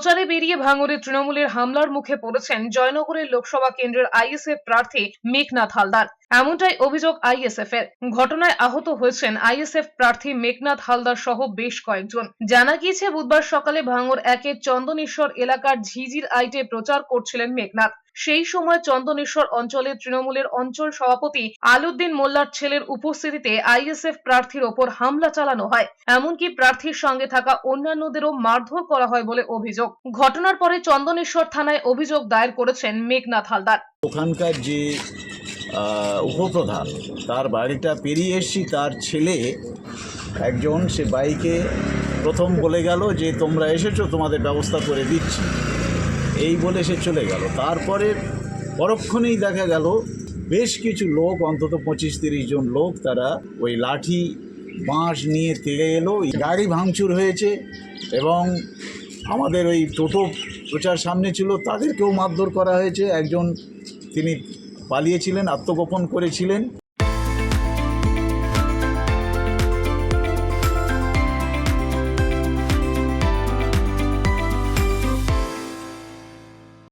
প্রচারে বেরিয়ে ভাঙড়ে তৃণমূলের হামলার মুখে পড়েছেন জয়নগরের লোকসভা কেন্দ্রের আইএসএফ প্রার্থী মেঘনাথ হালদার। এমনটাই অভিযোগ আইএসএফ এর। ঘটনায় আহত হয়েছেন আইএসএফ প্রার্থী মেঘনাথ হালদার সহ বেশ কয়েকজন। জানা গিয়েছে, বুধবার সকালে ভাঙড় একের চন্দনেশ্বর এলাকার ঝিঝির আইটে প্রচার করছিলেন মেঘনাথ। সেই সময় চন্দনেশ্বর অঞ্চলের তৃণমূলের অঞ্চল সভাপতি আলউদ্দিন মোল্লার ছেলের উপস্থিতিতে আইএসএফ প্রার্থীর ওপর হামলা চালানো হয়। এমনকি প্রার্থীর সঙ্গে থাকা অন্যান্যদেরও মারধর করা হয় বলে অভিযোগ। ঘটনার পরে চন্দনেশ্বর থানায় অভিযোগ দায়ের করেছেন মেঘনাথ হালদার। ওখানকার যে উপপ্রধান, তার বাড়িটা পেরিয়ে এসছি, তার ছেলে একজন সে বাইকে প্রথম বলে গেল যে তোমরা এসেছো, তোমাদের ব্যবস্থা করে দিচ্ছি, এই বলে সে চলে গেল। তারপরে পরক্ষণেই দেখা গেল বেশ কিছু লোক, অন্তত 25-30 জন লোক, তারা ওই লাঠি বাঁশ নিয়ে তেড়ে এলো। গাড়ি ভাঙচুর হয়েছে এবং আমাদের ওই টোটো প্রচার সামনে ছিল, তাদেরকেও মারধর করা হয়েছে। একজন তিনি পালিয়েছিলেন, আত্মগোপন করেছিলেন।